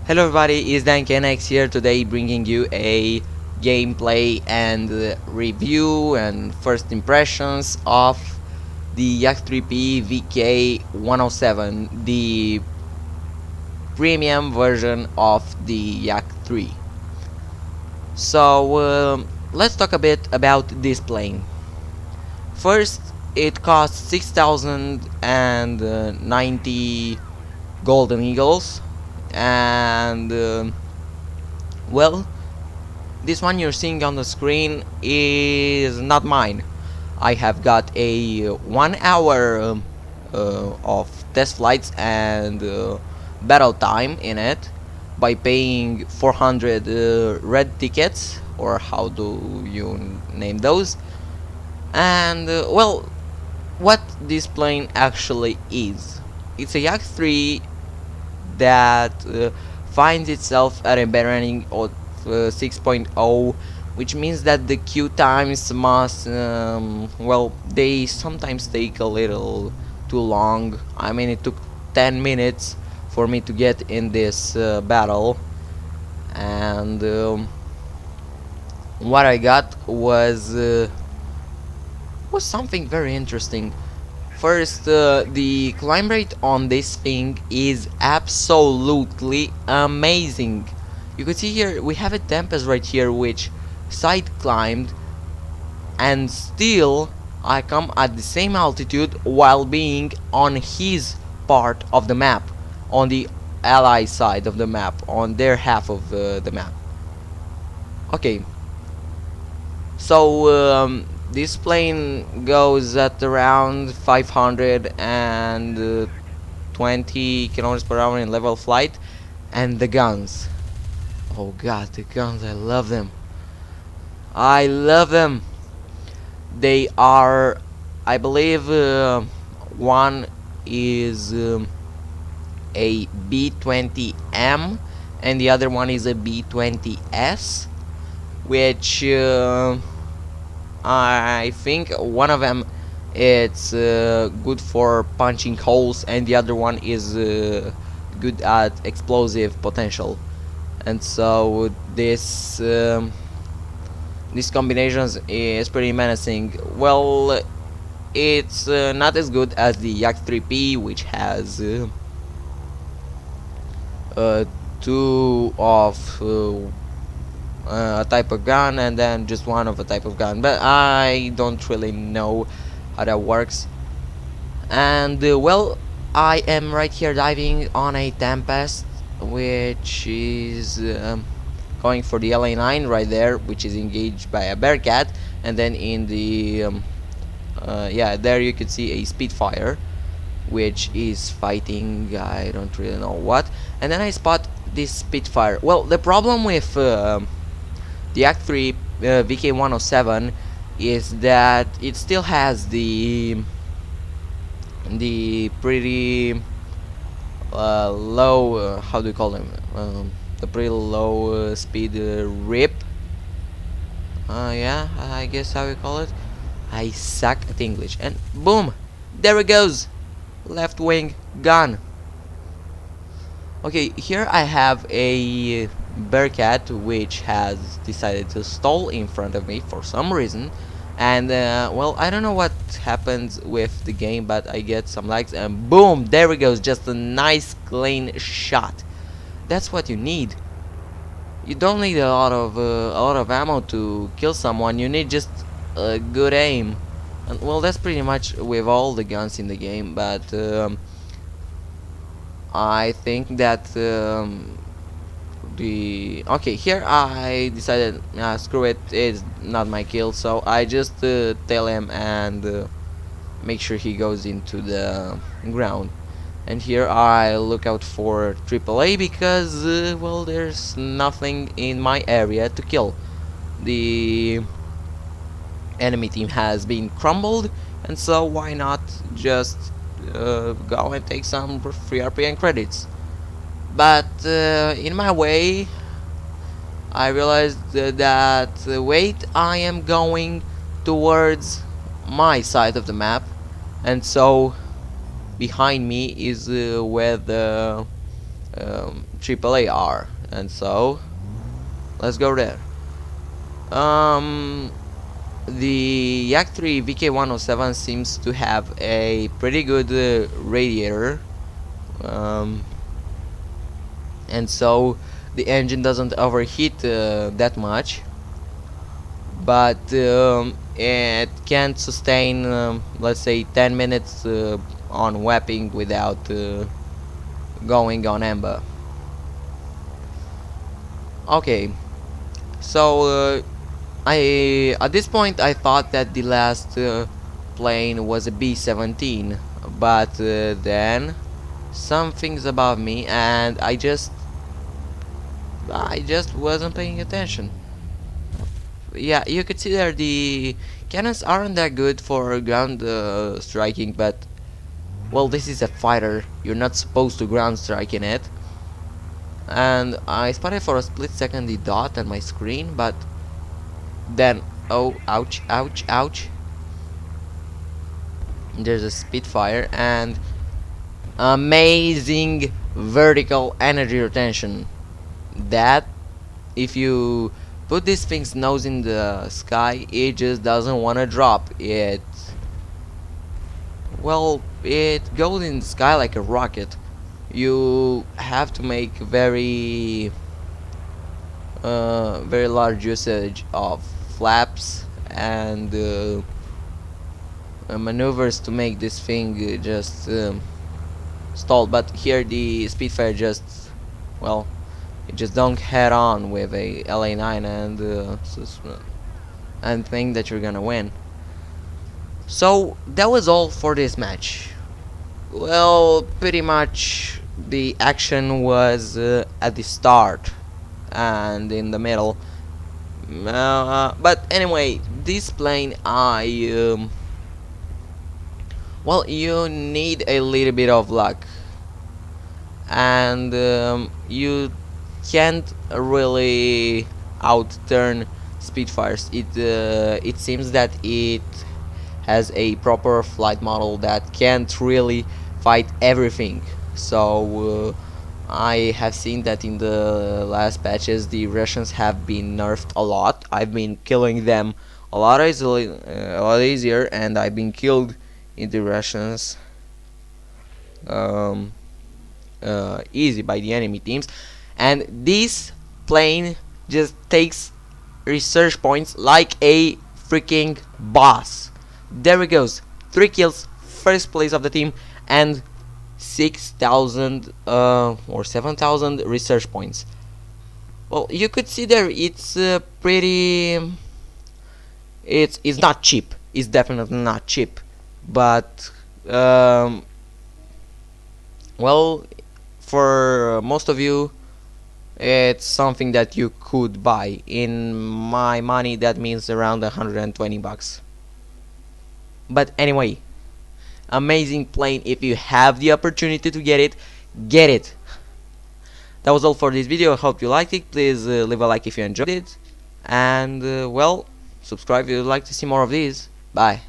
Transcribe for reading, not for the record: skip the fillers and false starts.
Hello everybody, it's DanKNX here today bringing you a gameplay and review and first impressions of the Yak-3P VK-107, the premium version of the Yak-3. So let's talk a bit about this plane. First, it costs 6,090 golden eagles, and well, this one you're seeing on the screen is not mine. I have got a 1 hour of test flights and battle time in it by paying 400 red tickets, or how do you name those. And well, what this plane actually is, it's a Yak-3 that finds itself at a better rating of 6.0, which means that the queue times must well, they sometimes take a little too long. I mean, it took 10 minutes for me to get in this battle, and what I got was something very interesting. First, the climb rate on this thing is absolutely amazing. You can see here we have a Tempest right here which side climbed, and still I come at the same altitude while being on his part of the map, on the ally side of the map, on their half of the map. Okay, so this plane goes at around 520 kilometers per hour in level flight, and the guns. Oh god, the guns, I love them. I love them. They are, I believe, one is a B20M and the other one is a B20S, which I think one of them it's good for punching holes, and the other one is good at explosive potential. And so this combinations is pretty menacing. Well, it's not as good as the Yak-3P, which has two of a type of gun and then just one of a type of gun, but I don't really know how that works. And well, I am right here diving on a Tempest, which is going for the LA9 right there, which is engaged by a Bearcat, and then in the yeah, there you could see a Spitfire which is fighting I don't really know what. And then I spot this Spitfire. Well, the problem with the Yak-3 VK-107 is that it still has the pretty low how do you call them, the pretty low speed rip, yeah, I guess how you call it. I suck at English. And boom, there it goes, left wing gun. Okay, here I have a Bearcat which has decided to stall in front of me for some reason, and well, I don't know what happens with the game, but I get some likes, and boom, there it goes, just a nice clean shot. That's what you need. You don't need a lot of ammo to kill someone. You need just a good aim. And well, that's pretty much with all the guns in the game, but I think that okay, here I decided screw it, it's not my kill, so I just tail him and make sure he goes into the ground. And here I look out for AAA because well, there's nothing in my area to kill. The enemy team has been crumbled, and so why not just go and take some free RPN credits. But in my way, I realized that wait, I am going towards my side of the map, and so behind me is where the AAA are, and so let's go there. The Yak 3 VK-107 seems to have a pretty good radiator, and so the engine doesn't overheat that much, but it can't sustain let's say 10 minutes on whapping without going on amber. Okay, so at this point I thought that the last plane was a B-17, but then something's above me and I just wasn't paying attention. Yeah, you could see there the cannons aren't that good for ground striking, but well, this is a fighter, you're not supposed to ground strike in it. And I spotted for a split second the dot on my screen, but then, oh, ouch, ouch, ouch. There's a Spitfire and amazing vertical energy retention. That, if you put this thing's nose in the sky, it just doesn't want to drop. Well, it goes in the sky like a rocket. You have to make very large usage of flaps and maneuvers to make this thing just stall. But here the Spitfire just, well, it just don't head on with a LA9 and think that you're gonna win. So that was all for this match. Well, pretty much the action was at the start and in the middle. But anyway, this plane, well, you need a little bit of luck, and you can't really outturn Spitfires. It seems that it has a proper flight model that can't really fight everything. So I have seen that in the last patches the Russians have been nerfed a lot. I've been killing them a lot easier, and I've been killed in the Russians easy by the enemy teams. And this plane just takes research points like a freaking boss. There it goes, 3 kills, first place of the team, and 6,000 or 7,000 research points. Well, you could see there it's pretty. It's not cheap. It's definitely not cheap, but well, for most of you, it's something that you could buy. In my money, that means around 120 bucks. But anyway, amazing plane. If you have the opportunity to get it, get it. That was all for this video. I hope you liked it. Please leave a like if you enjoyed it, and well, subscribe if you'd like to see more of these. Bye.